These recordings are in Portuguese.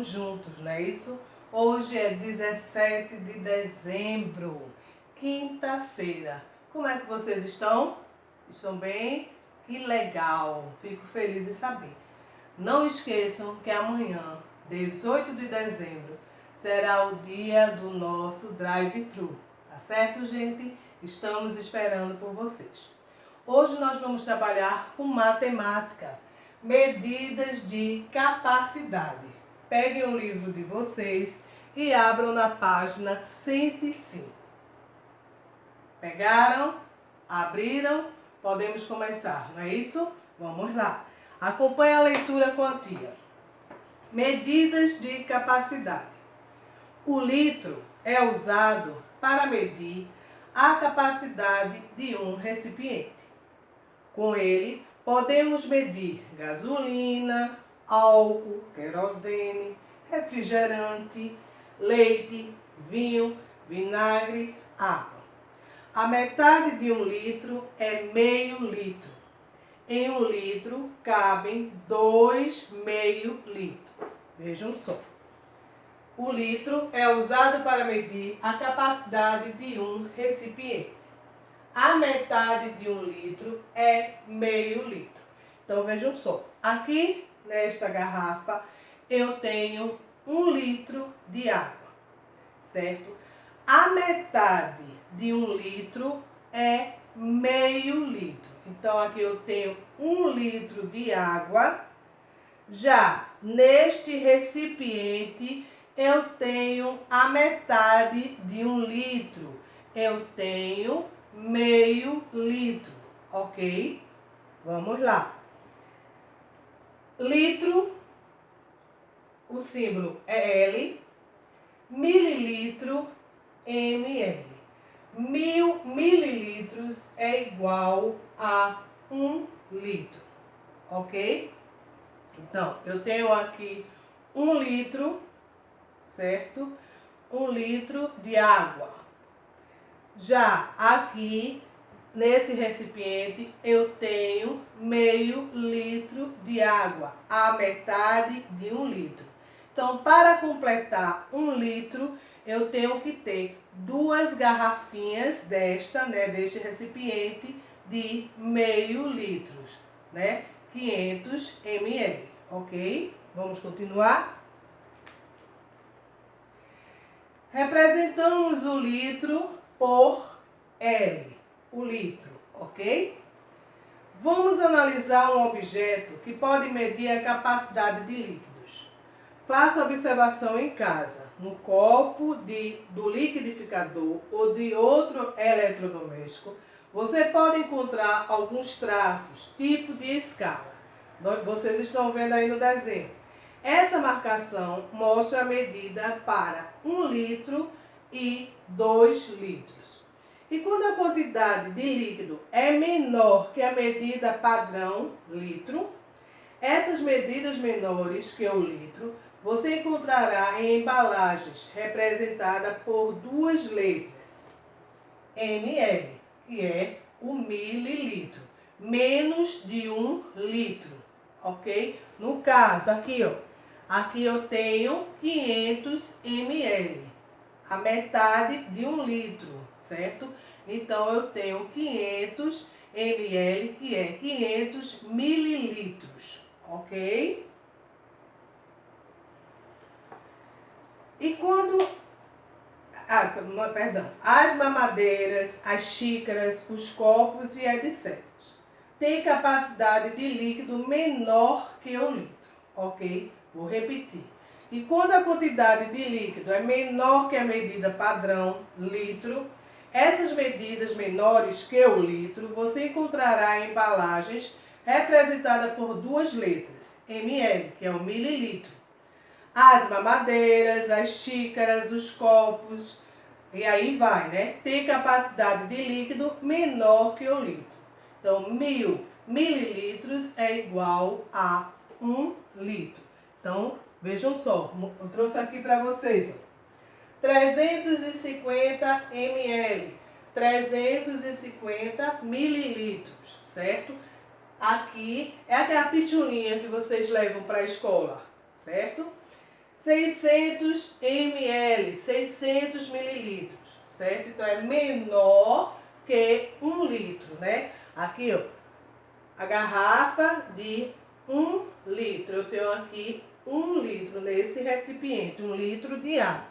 juntos, não é isso? Hoje é 17 de dezembro, quinta-feira. Como é que vocês estão? Estão bem? Que legal! Fico feliz em saber. Não esqueçam que amanhã, 18 de dezembro, será o dia do nosso drive-thru. Tá certo, gente? Estamos esperando por vocês. Hoje nós vamos trabalhar com matemática, medidas de capacidade. Peguem o livro de vocês e abram na página 105. Pegaram? Abriram? Podemos começar, não é isso? Vamos lá. Acompanhe a leitura com a tia. Medidas de capacidade. O litro é usado para medir a capacidade de um recipiente. Com ele, podemos medir gasolina, álcool, querosene, refrigerante, leite, vinho, vinagre, água. A metade de um litro é meio litro. Em um litro cabem 2 meio litros. Vejam só. O litro é usado para medir a capacidade de um recipiente. A metade de um litro é meio litro. Então vejam só. Aqui nesta garrafa eu tenho 1 litro de água, certo? A metade de 1 litro é meio litro. Então aqui eu tenho 1 litro de água. Já neste recipiente eu tenho a metade de 1 litro. Eu tenho meio litro, ok? Vamos lá. Litro, o símbolo é L. Mililitro, ml. 1000 mililitros é igual a 1 litro, ok? Então, eu tenho aqui 1 litro, certo? 1 litro de água. Já aqui, nesse recipiente, eu tenho meio litro de água, a metade de 1 litro. Então, para completar 1 litro, eu tenho que ter 2 garrafinhas deste recipiente de meio litros, né? 500 ml, ok? Vamos continuar? Representamos o litro por L, o litro, ok? Vamos analisar um objeto que pode medir a capacidade de líquidos. Faça observação em casa, no copo do liquidificador ou de outro eletrodoméstico. Você pode encontrar alguns traços, tipo de escala. Vocês estão vendo aí no desenho. Essa marcação mostra a medida para 1 litro e 2 litros. E quando a quantidade de líquido é menor que a medida padrão, litro, essas medidas menores que o litro, você encontrará em embalagens representadas por 2 letras, ml, que é o mililitro, menos de 1 litro, ok? No caso, aqui eu tenho 500 ml, a metade de 1 litro, certo? Então, eu tenho 500 ml, que é 500 mililitros, ok? E quando... as mamadeiras, as xícaras, os copos e etc. têm capacidade de líquido menor que o litro, ok? Vou repetir. E quando a quantidade de líquido é menor que a medida padrão, litro, essas medidas menores que o litro, você encontrará em embalagens representadas por 2 letras, ml, que é o mililitro. As mamadeiras, as xícaras, os copos, e aí vai, né? Tem capacidade de líquido menor que o litro. Então, 1000 mililitros é igual a 1 litro. Então, vejam só, eu trouxe aqui para vocês, ó. 350 ml, 350 mililitros, certo? Aqui é aquela pitulinha que vocês levam para a escola, certo? 600 ml, 600 mililitros, certo? Então, é menor que 1 litro, né? Aqui, ó, a garrafa de 1 litro. Eu tenho aqui 1 litro nesse recipiente, 1 litro de água.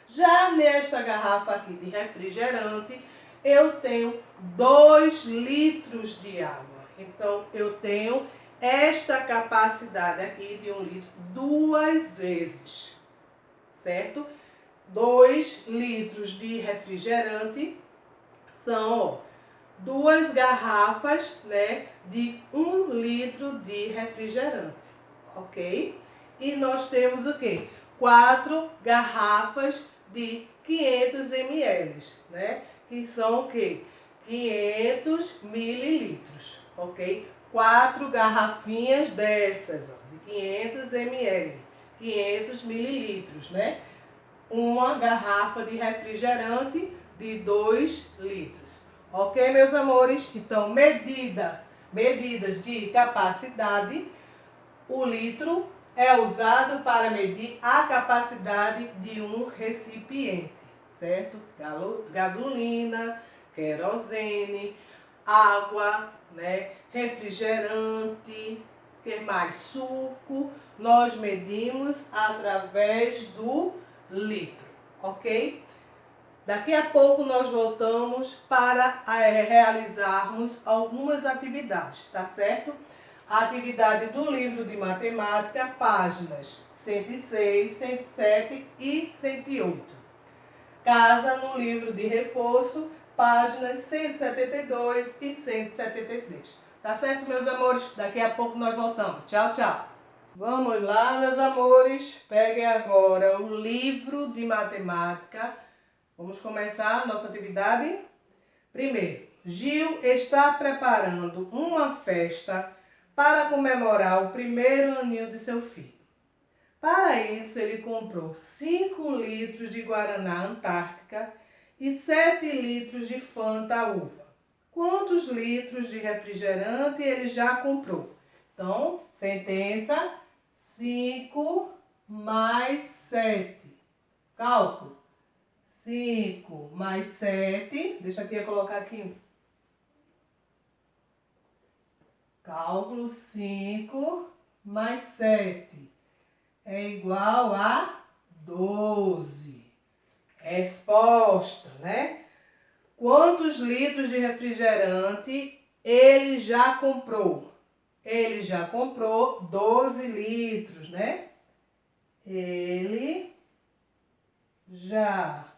Já nesta garrafa aqui de refrigerante, eu tenho 2 litros de água. Então, eu tenho esta capacidade aqui de 1 litro 2 vezes, certo? 2 litros de refrigerante são, ó, 2 garrafas, né, de 1 litro de refrigerante, ok? E nós temos o quê? 4 garrafas de 500 ml, né? Que são o quê? 500 mililitros, ok? 4 garrafinhas dessas, ó, de 500 ml, 500 mililitros, né? Uma garrafa de refrigerante de 2 litros. Ok, meus amores? Então, medidas de capacidade. O litro é usado para medir a capacidade de um recipiente, certo? Gasolina, querosene, água, né? Refrigerante, que mais? Suco. Nós medimos através do litro, ok? Daqui a pouco nós voltamos para realizarmos algumas atividades, tá certo? A atividade do livro de matemática, páginas 106, 107 e 108. Casa no livro de reforço, páginas 172 e 173. Tá certo, meus amores? Daqui a pouco nós voltamos. Tchau, tchau. Vamos lá, meus amores. Peguem agora o livro de matemática. Vamos começar a nossa atividade. Primeiro, Gil está preparando uma festa para comemorar o primeiro aninho de seu filho. Para isso, ele comprou 5 litros de Guaraná Antártica e 7 litros de Fanta Uva. Quantos litros de refrigerante ele já comprou? Então, sentença 5 mais 7. Cálculo. 5 mais 7, deixa a tia colocar aqui. Cálculo 5 mais 7 é igual a 12. Resposta, né? Quantos litros de refrigerante ele já comprou? Ele já comprou 12 litros, né? Ele já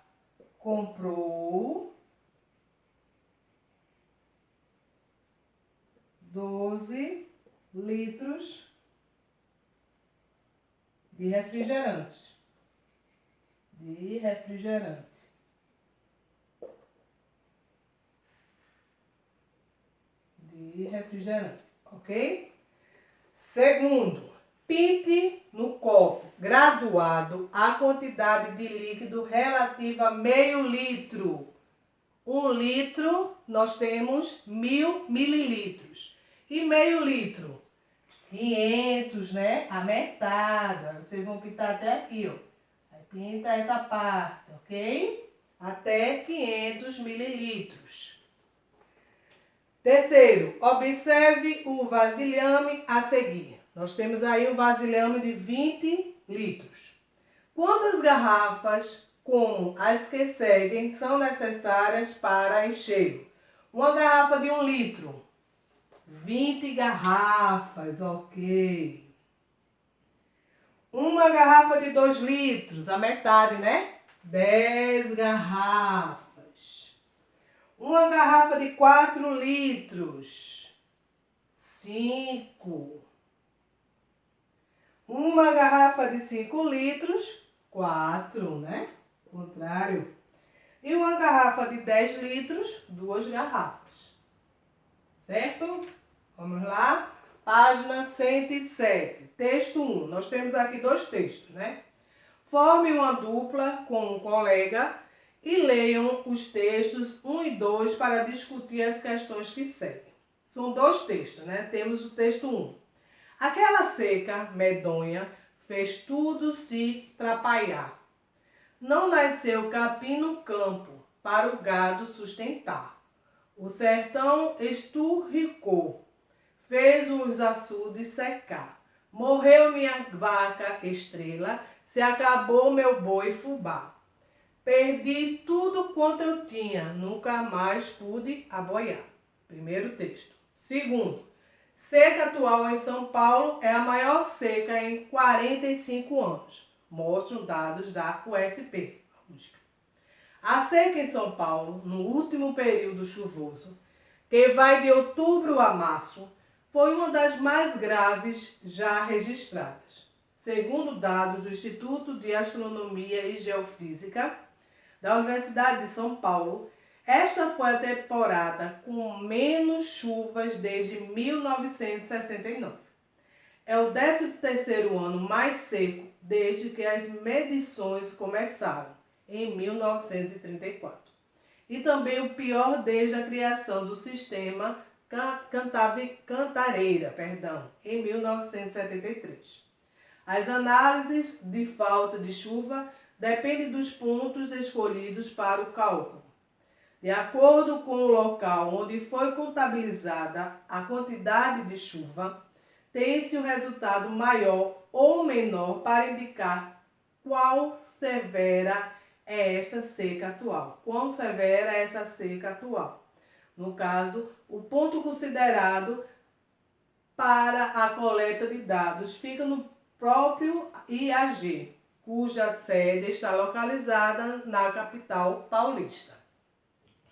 comprou 12 litros de refrigerante. Ok? Segundo, pinte no copo graduado a quantidade de líquido relativa a meio litro. 1 litro, nós temos 1000 mililitros. E meio litro? 500, né? A metade. Vocês vão pintar até aqui, ó. Aí pinta essa parte, ok? Até 500 mililitros. Terceiro, observe o vasilhame a seguir. Nós temos aí um vasilhame de 20 litros. Quantas garrafas, como as que seguem, são necessárias para enchê-lo? Uma garrafa de 1 litro. 20 garrafas, ok. Uma garrafa de 2 litros, a metade, né? 10 garrafas. Uma garrafa de 4 litros. 5. Uma garrafa de 5 litros. 4, né? Contrário. E uma garrafa de 10 litros. 2 garrafas. Certo? Vamos lá. Página 107. Texto 1. Nós temos aqui 2 textos, né? Forme uma dupla com um colega e leiam os textos 1 e 2 para discutir as questões que seguem. São 2 textos, né? Temos o texto 1. Aquela seca medonha fez tudo se trapalhar. Não nasceu capim no campo, para o gado sustentar. O sertão esturricou, fez os açudes secar. Morreu minha vaca estrela, se acabou meu boi fubá. Perdi tudo quanto eu tinha, nunca mais pude aboiar. Primeiro texto. Segundo, seca atual em São Paulo é a maior seca em 45 anos. Mostram dados da USP. A seca em São Paulo, no último período chuvoso, que vai de outubro a março, foi uma das mais graves já registradas. Segundo dados do Instituto de Astronomia e Geofísica da Universidade de São Paulo, esta foi a temporada com menos chuvas desde 1969. É o 13º ano mais seco desde que as medições começaram, em 1934. E também o pior desde a criação do sistema Cantareira, em 1973. As análises de falta de chuva dependem dos pontos escolhidos para o cálculo. De acordo com o local onde foi contabilizada a quantidade de chuva, tem-se um resultado maior ou menor para indicar quão severa é esta seca atual. Quão severa é essa seca atual? No caso, o ponto considerado para a coleta de dados fica no próprio IAG, cuja sede está localizada na capital paulista.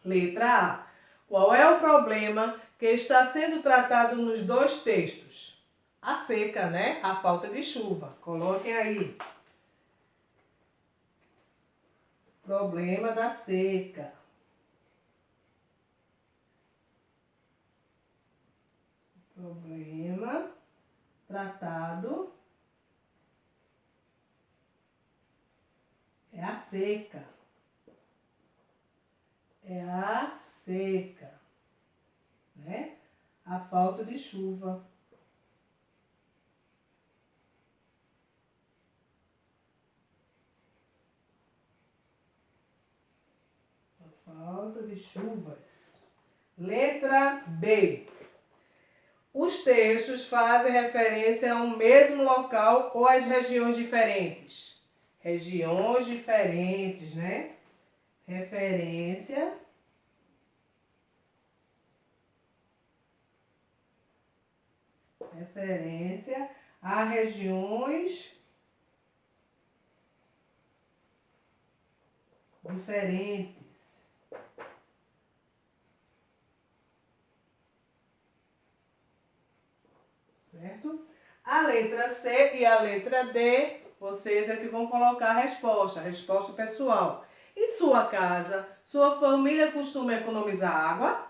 Letra A. Qual é o problema que está sendo tratado nos dois textos? A seca, né? A falta de chuva. Coloquem aí. Problema da seca. Problema tratado é a seca. É a seca, né? A falta de chuva. A falta de chuvas. Letra B. Os textos fazem referência a um mesmo local ou às regiões diferentes? Regiões diferentes, né? Referência a regiões diferentes. Certo? A letra C e a letra D, vocês é que vão colocar a resposta pessoal. Em sua casa, sua família costuma economizar água?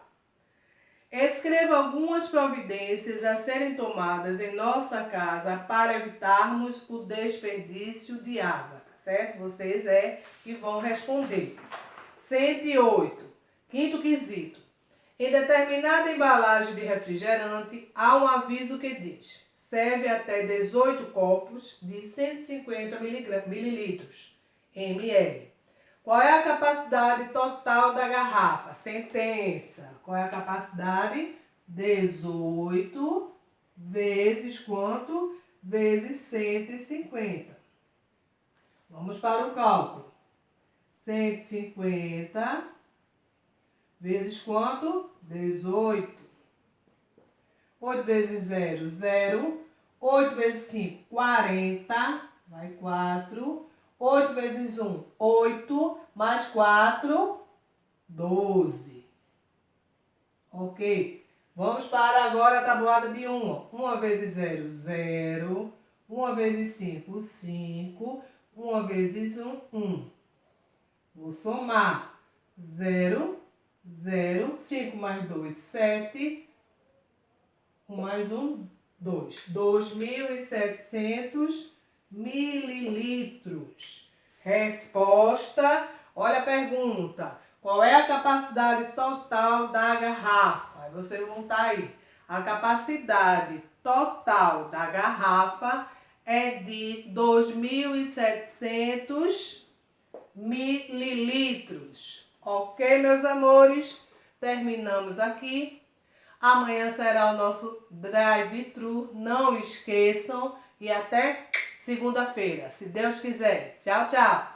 Escreva algumas providências a serem tomadas em nossa casa para evitarmos o desperdício de água, tá certo? Vocês é que vão responder. 108. Quinto quesito. Em determinada embalagem de refrigerante, há um aviso que diz: serve até 18 copos de 150 mililitros, ml. Qual é a capacidade total da garrafa? Sentença. Qual é a capacidade? 18 vezes quanto? Vezes 150. Vamos para o cálculo. 150 vezes quanto? 18. 8 vezes 0, 0. 8 vezes 5, 40. Vai 4. 8 vezes 1, 8. Mais 4, 12. Ok. Vamos para agora a tabuada de 1. 1 vezes 0, 0. 1 vezes 5, 5. 1 vezes 1, 1. Vou somar. 0, 0. 5 mais 2, 7. 1 mais 1, 2. 2.700 mililitros. Resposta. Olha a pergunta. Qual é a capacidade total da garrafa? Aí vocês vão estar aí. A capacidade total da garrafa é de 2.700 mililitros. Ok, meus amores? Terminamos aqui. Amanhã será o nosso drive-thru. Não esqueçam. E até segunda-feira, se Deus quiser. Tchau, tchau.